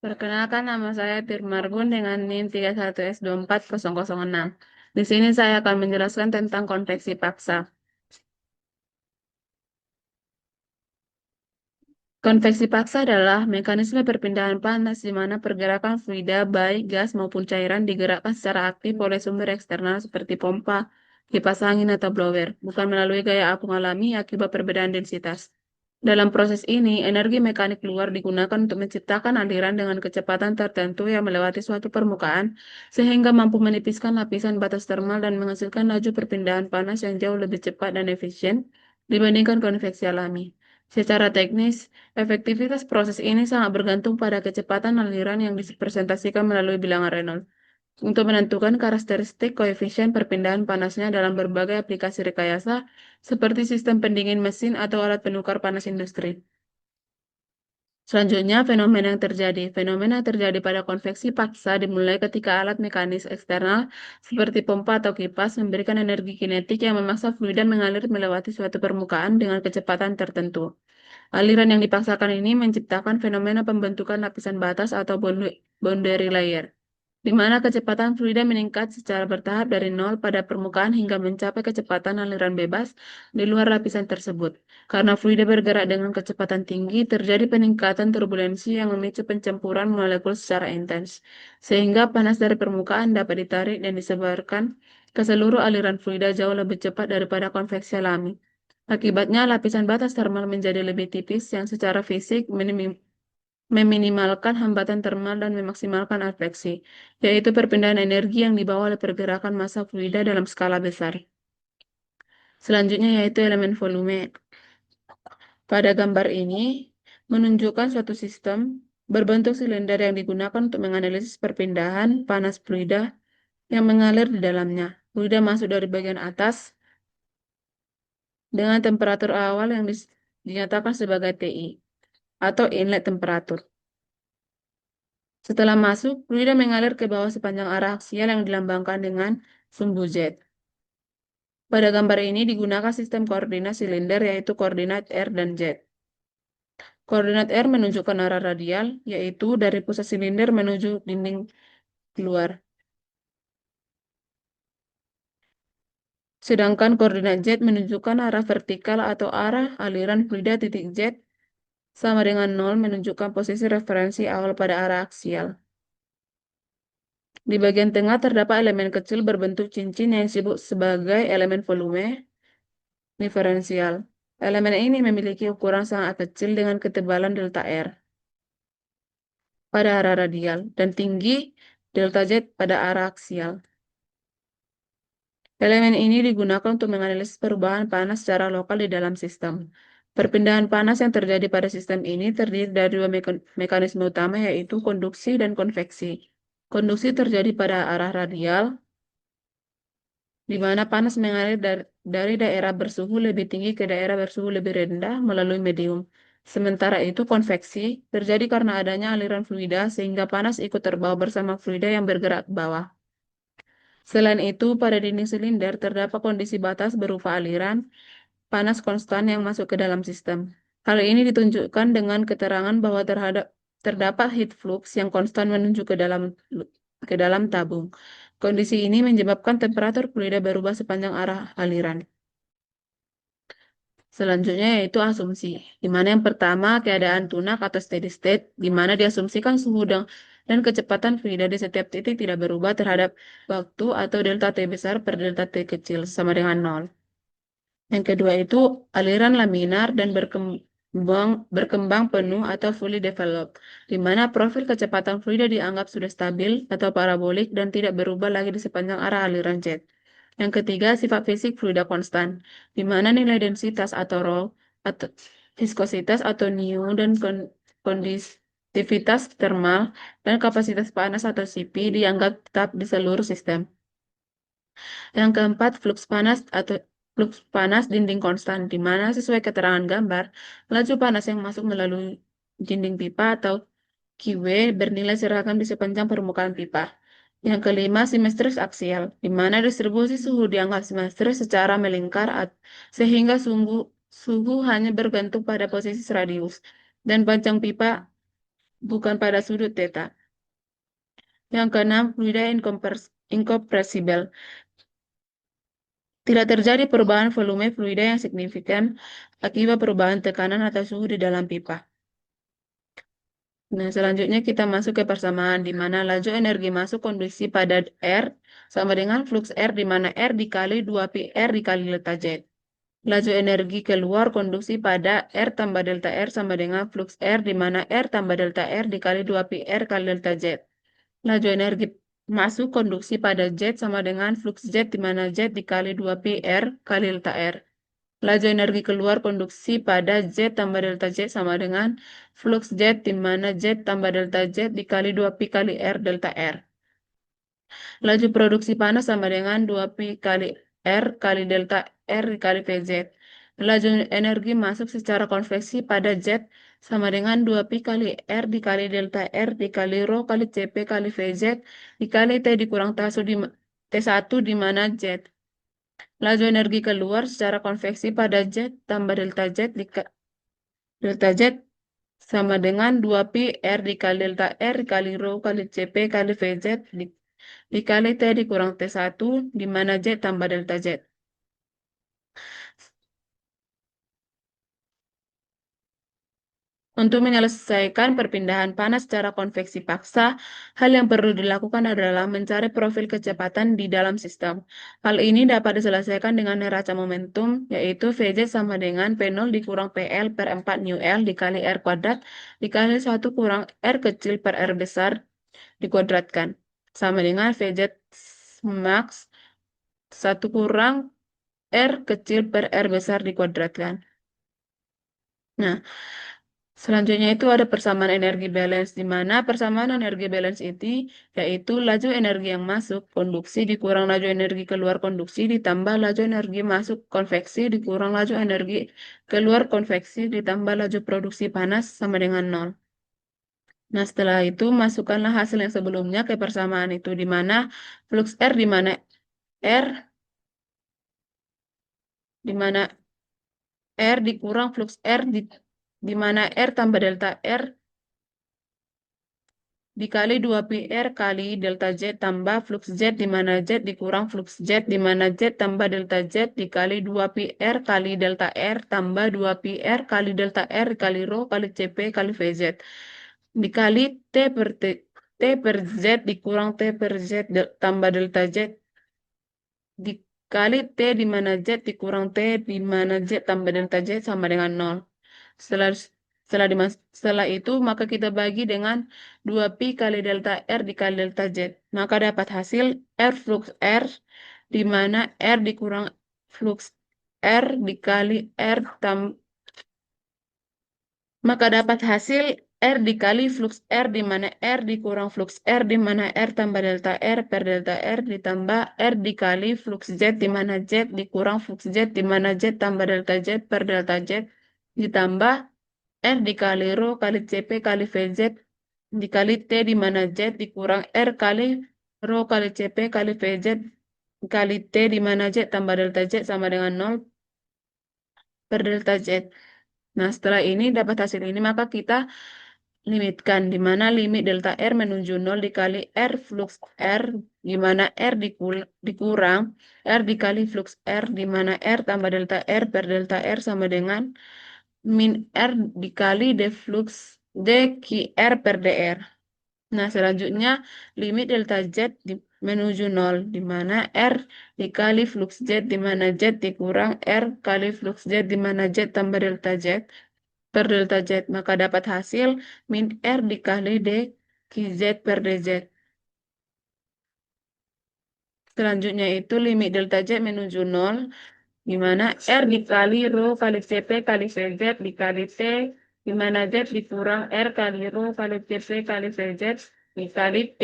Perkenalkan nama saya Firmargun dengan NIM 31S24006. Di sini saya akan menjelaskan tentang konveksi paksa. Konveksi paksa adalah mekanisme perpindahan panas di mana pergerakan fluida, baik gas maupun cairan, digerakkan secara aktif oleh sumber eksternal seperti pompa, kipas angin, atau blower, bukan melalui gaya apung alami akibat perbedaan densitas. Dalam proses ini, energi mekanik luar digunakan untuk menciptakan aliran dengan kecepatan tertentu yang melewati suatu permukaan, sehingga mampu menipiskan lapisan batas termal dan menghasilkan laju perpindahan panas yang jauh lebih cepat dan efisien dibandingkan konveksi alami. Secara teknis, efektivitas proses ini sangat bergantung pada kecepatan aliran yang dipresentasikan melalui bilangan Reynolds. Untuk menentukan karakteristik koefisien perpindahan panasnya dalam berbagai aplikasi rekayasa, seperti sistem pendingin mesin atau alat penukar panas industri. Selanjutnya, fenomena yang terjadi. Fenomena yang terjadi pada konveksi paksa dimulai ketika alat mekanis eksternal seperti pompa atau kipas memberikan energi kinetik yang memaksa fluida mengalir melewati suatu permukaan dengan kecepatan tertentu. Aliran yang dipaksakan ini menciptakan fenomena pembentukan lapisan batas atau boundary layer, di mana kecepatan fluida meningkat secara bertahap dari nol pada permukaan hingga mencapai kecepatan aliran bebas di luar lapisan tersebut. Karena fluida bergerak dengan kecepatan tinggi, terjadi peningkatan turbulensi yang memicu pencampuran molekul secara intens, sehingga panas dari permukaan dapat ditarik dan disebarkan ke seluruh aliran fluida jauh lebih cepat daripada konveksi alami. Akibatnya, lapisan batas termal menjadi lebih tipis yang secara fisik meminimalkan hambatan termal dan memaksimalkan adveksi, yaitu perpindahan energi yang dibawa oleh pergerakan massa fluida dalam skala besar. Selanjutnya yaitu elemen volume. Pada gambar ini menunjukkan suatu sistem berbentuk silinder yang digunakan untuk menganalisis perpindahan panas fluida yang mengalir di dalamnya. Fluida masuk dari bagian atas dengan temperatur awal yang dinyatakan sebagai TI atau inlet temperatur. Setelah masuk, fluida mengalir ke bawah sepanjang arah aksial yang dilambangkan dengan sumbu Z. Pada gambar ini digunakan sistem koordinat silinder yaitu koordinat R dan Z. Koordinat R menunjukkan arah radial, yaitu dari pusat silinder menuju dinding luar. Sedangkan koordinat Z menunjukkan arah vertikal atau arah aliran fluida titik Z sama dengan 0 menunjukkan posisi referensi awal pada arah aksial. Di bagian tengah terdapat elemen kecil berbentuk cincin yang disebut sebagai elemen volume diferensial. Elemen ini memiliki ukuran sangat kecil dengan ketebalan delta R pada arah radial dan tinggi delta Z pada arah aksial. Elemen ini digunakan untuk menganalisis perubahan panas secara lokal di dalam sistem. Perpindahan panas yang terjadi pada sistem ini terdiri dari dua mekanisme utama, yaitu konduksi dan konveksi. Konduksi terjadi pada arah radial, di mana panas mengalir dari daerah bersuhu lebih tinggi ke daerah bersuhu lebih rendah melalui medium. Sementara itu, konveksi terjadi karena adanya aliran fluida sehingga panas ikut terbawa bersama fluida yang bergerak ke bawah. Selain itu, pada dinding silinder terdapat kondisi batas berupa aliran panas konstan yang masuk ke dalam sistem. Hal ini ditunjukkan dengan keterangan bahwa terdapat heat flux yang konstan menuju ke dalam tabung. Kondisi ini menyebabkan temperatur fluida berubah sepanjang arah aliran. Selanjutnya yaitu asumsi, di mana yang pertama keadaan tunak atau steady state, di mana diasumsikan suhu dan kecepatan fluida di setiap titik tidak berubah terhadap waktu atau delta T besar per delta T kecil sama dengan 0. Yang kedua itu aliran laminar dan berkembang penuh atau fully developed, di mana profil kecepatan fluida dianggap sudah stabil atau parabolik dan tidak berubah lagi di sepanjang arah aliran jet. Yang ketiga, sifat fisik fluida konstan, di mana nilai densitas atau rho, atau viskositas atau nu, dan konduktivitas termal, dan kapasitas panas atau Cp dianggap tetap di seluruh sistem. Yang keempat, flux panas dinding konstan, di mana sesuai keterangan gambar, laju panas yang masuk melalui dinding pipa atau QW bernilai seragam di sepanjang permukaan pipa. Yang kelima, simetris aksial, di mana distribusi suhu dianggap simetris secara melingkar sehingga suhu hanya bergantung pada posisi radius dan panjang pipa bukan pada sudut theta. Yang keenam, fluida incompressible. Tidak terjadi perubahan volume fluida yang signifikan akibat perubahan tekanan atau suhu di dalam pipa. Nah, selanjutnya kita masuk ke persamaan, di mana laju energi masuk konduksi pada R sama dengan flux R, di mana R dikali 2pi R dikali delta Z. Laju energi keluar konduksi pada R tambah delta R sama dengan flux R, di mana R tambah delta R dikali 2pi R kali delta Z. Laju energi masuk konduksi pada Z sama dengan flux Z, di mana Z dikali 2pi R kali delta R. Laju energi keluar konduksi pada Z tambah delta Z sama dengan flux Z, di mana Z tambah delta Z dikali 2pi kali R delta R. Laju produksi panas sama dengan 2pi kali R kali delta R dikali VZ. Laju energi masuk secara konveksi pada Z sama dengan 2pi kali R dikali delta R dikali rho kali Cp kali VZ dikali T dikurang T1 di mana Z. Laju energi keluar secara konveksi pada Z tambah delta Z sama dengan 2pi R dikali delta R dikali rho kali Cp kali VZ dikali T dikurang T1 di mana Z tambah delta Z. Untuk menyelesaikan perpindahan panas secara konveksi paksa, hal yang perlu dilakukan adalah mencari profil kecepatan di dalam sistem. Hal ini dapat diselesaikan dengan neraca momentum, yaitu Vz sama dengan P0 dikurang PL per 4 nu L dikali R kuadrat dikali 1 kurang R kecil per R besar dikuadratkan. Sama dengan Vz max 1 kurang R kecil per R besar dikuadratkan. Nah, selanjutnya itu ada persamaan energi balance, di mana persamaan energi balance itu yaitu laju energi yang masuk konduksi dikurang laju energi keluar konduksi ditambah laju energi masuk konveksi dikurang laju energi keluar konveksi ditambah laju produksi panas sama dengan 0. Nah, setelah itu masukkanlah hasil yang sebelumnya ke persamaan itu, di mana flux R di mana R di mana R dikurang flux R di mana R tambah delta R dikali 2pi R kali delta Z tambah flux Z di mana Z dikurang flux Z di mana Z tambah delta Z dikali 2pi R kali delta R tambah 2pi R kali delta R kali rho kali Cp kali Vz dikali T per Z dikurang T per Z tambah delta Z dikali T di mana Z dikurang T di mana Z tambah delta Z sama dengan 0. Setelah itu maka kita bagi dengan 2pi kali delta R dikali delta Z. Maka dapat hasil R flux R di mana R dikurang flux R dikali R maka dapat hasil R dikali flux R di mana R dikurang flux R di mana R tambah delta R per delta R ditambah R dikali flux Z di mana Z dikurang flux Z di mana Z tambah delta Z per delta Z ditambah R dikali rho kali Cp kali Vz dikali T di mana Z dikurang R kali rho kali Cp kali Vz kali T di mana Z tambah delta Z sama dengan 0 per delta Z. Nah, setelah ini dapat hasil ini maka kita limitkan di mana limit delta R menuju 0 dikali R flux R di mana R dikurang R dikali flux R di mana R tambah delta R per delta R sama dengan min R dikali d flux D QR per DR. Nah, selanjutnya limit delta Z menuju 0, di mana R dikali flux Z, di mana Z dikurang R kali flux Z, di mana Z tambah delta Z per delta Z. Maka dapat hasil min R dikali D QZ per DZ. Selanjutnya itu limit delta Z menuju 0, di mana R dikali rho kali Cp kali Vz dikali T, di mana Z dikurang R kali rho kali Cp kali Vz dikali T,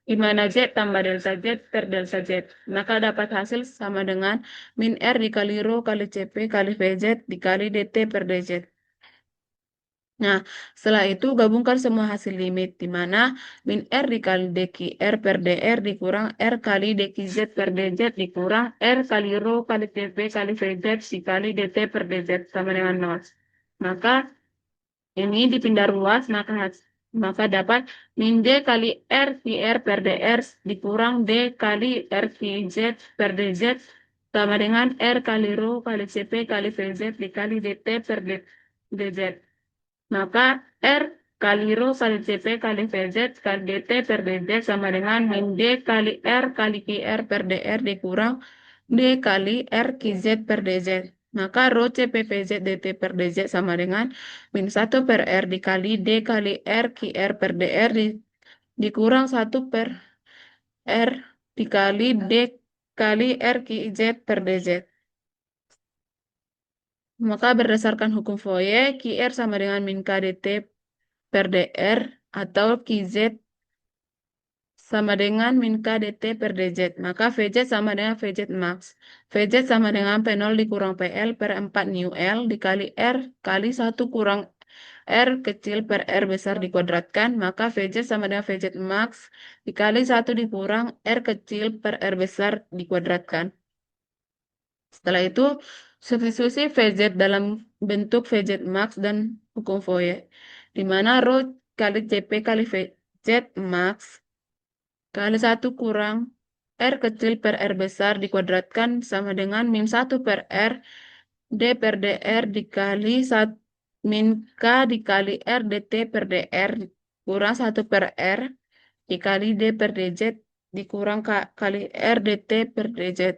di mana Z tambah delta Z per delta Z. Maka dapat hasil sama dengan min R dikali rho kali Cp kali Vz dikali dt per dz. Nah, setelah itu gabungkan semua hasil limit, di mana min R dikali dqr per dr dikurang R kali dqz per dz dikurang R kali rho kali Cp kali Vz dikali dt per dz sama dengan 0. Maka ini dipindah ruas, maka Maka dapat min D kali R QR per DR dikurang D kali R Z per DZ sama dengan R kali rho kali CP kali VZ dikali DT per DZ. Maka R kali rho kali CP kali VZ kali DT per DZ sama dengan min D kali R kali QR per DR dikurang D kali R QZ per DZ. Maka rho CP VZ DT per DZ sama dengan min 1 per R dikali D kali R QR per DR dikurang 1 per R dikali D kali R QZ per DZ. Maka berdasarkan hukum Fourier, QR sama dengan min K DT per DR atau QZ sama dengan min K DT per DZ. Maka VZ sama dengan VZ max. VZ sama dengan P0 dikurang PL per 4 nu L dikali R kali 1 kurang R kecil per R besar dikuadratkan. Maka VZ sama dengan VZ max dikali 1 dikurang R kecil per R besar dikuadratkan. Setelah itu, substitusi VZ dalam bentuk VZ max dan hukum Fourier, di mana rho kali CP kali VZ max kali 1 kurang R kecil per R besar dikuadratkan sama dengan min 1 per R D per DR dikali min K dikali R DT per DR kurang 1 per R dikali D per DZ dikurang K kali R DT per DZ.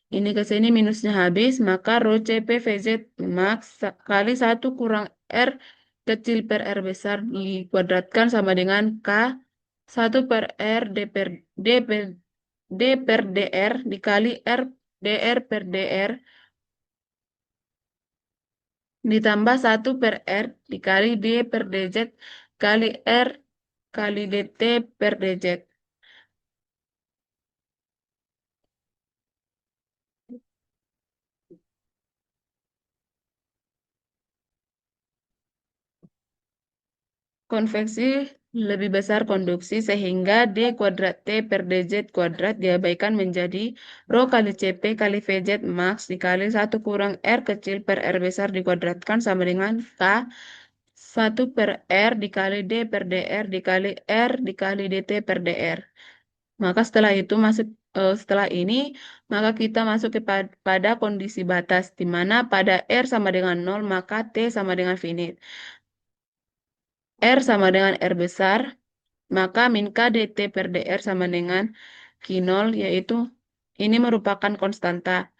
Ini ke sini minusnya habis, maka rho CP VZ max kali 1 kurang R kecil per R besar dikuadratkan sama dengan K 1 per R D per DR dikali R DR per DR ditambah 1 per R dikali D per DZ kali R kali DT per DZ. Konveksi lebih besar konduksi sehingga D kuadrat T per DZ kuadrat diabaikan menjadi rho kali CP kali VZ max dikali 1 kurang R kecil per R besar dikuadratkan sama dengan K 1 per R dikali D per DR dikali R dikali DT per DR. Maka setelah ini maka kita masuk pada kondisi batas di mana pada R sama dengan 0 maka T sama dengan finite. R sama dengan R besar, maka min K dt per dr sama dengan Q0, yaitu ini merupakan konstanta.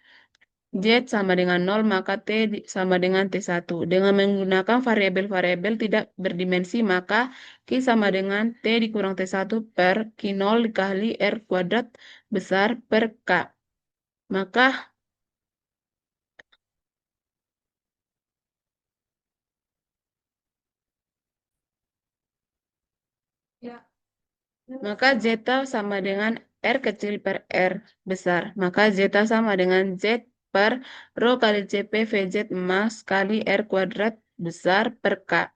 Z sama dengan 0, maka T sama dengan T1. Dengan menggunakan variabel-variabel tidak berdimensi, maka Q sama dengan T dikurang T1 per Q0 dikali R kuadrat besar per K. Maka Maka zeta sama dengan R kecil per R besar. Maka zeta sama dengan Z per rho kali CP VZ max kali R kuadrat besar per K.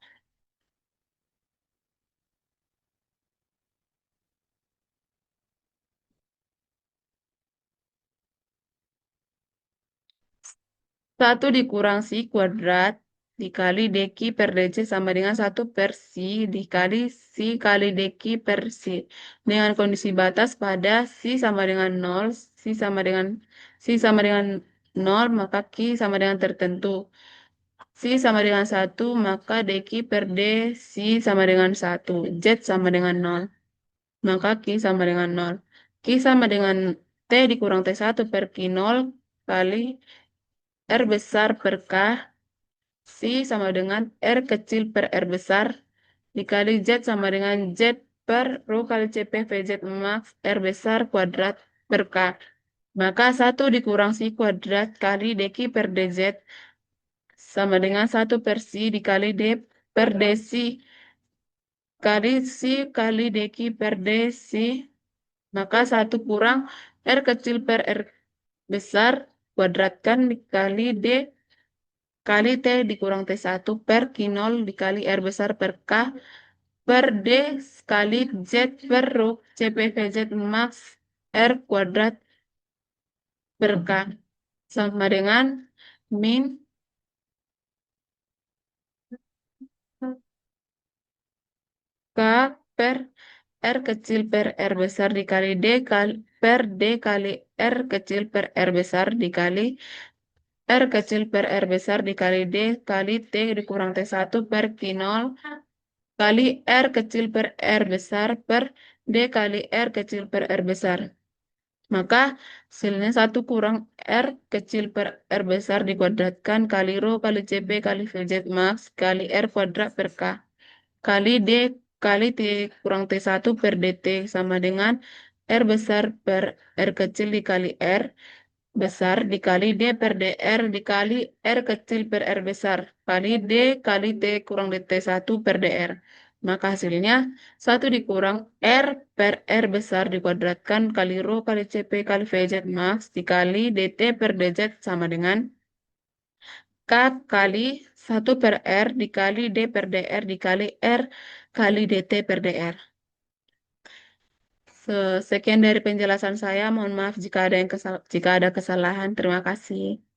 Satu dikurang si kuadrat dikali dq per dc sama dengan 1 per si dikali si kali dq per si. Dengan kondisi batas pada si sama dengan 0, si sama dengan 0, maka Q sama dengan tertentu. Si sama dengan 1, maka dq per d si sama dengan 1. Z sama dengan 0, maka Q sama dengan 0. Q sama dengan T dikurang T1 per Q0 kali R besar per K. Si sama dengan R kecil per R besar dikali Z sama dengan Z per rho kali CP VZ max R besar kuadrat per K. Maka 1 dikurang si kuadrat kali dq per dz sama dengan 1 per si dikali D per dc kali si kali dq per dc. Maka 1 kurang R kecil per R besar kuadratkan dikali D kali T dikurang T1 per Q0 dikali R besar per K per D kali Z per rho CP VZ max R kuadrat per K sama dengan min per R kecil per R besar dikali per D kali R kecil per R besar dikali R kecil per R besar dikali D kali T dikurang T1 per Q0 kali R kecil per R besar per D kali R kecil per R besar. Maka hasilnya 1 kurang R kecil per R besar dikuadratkan kali rho kali CP kali VZ max kali R kuadrat per K kali D kali T kurang T1 per DT sama dengan R besar per R kecil dikali R besar dikali D per DR dikali R kecil per R besar kali D kali T kurang DT1 per DR. Maka hasilnya 1 dikurang R per R besar dikuadratkan kali rho kali CP kali VZ max dikali DT per DZ sama dengan K kali 1 per R dikali D per DR dikali R kali DT per DR. Sekian dari penjelasan saya. Mohon maaf jika ada kesalahan. Terima kasih.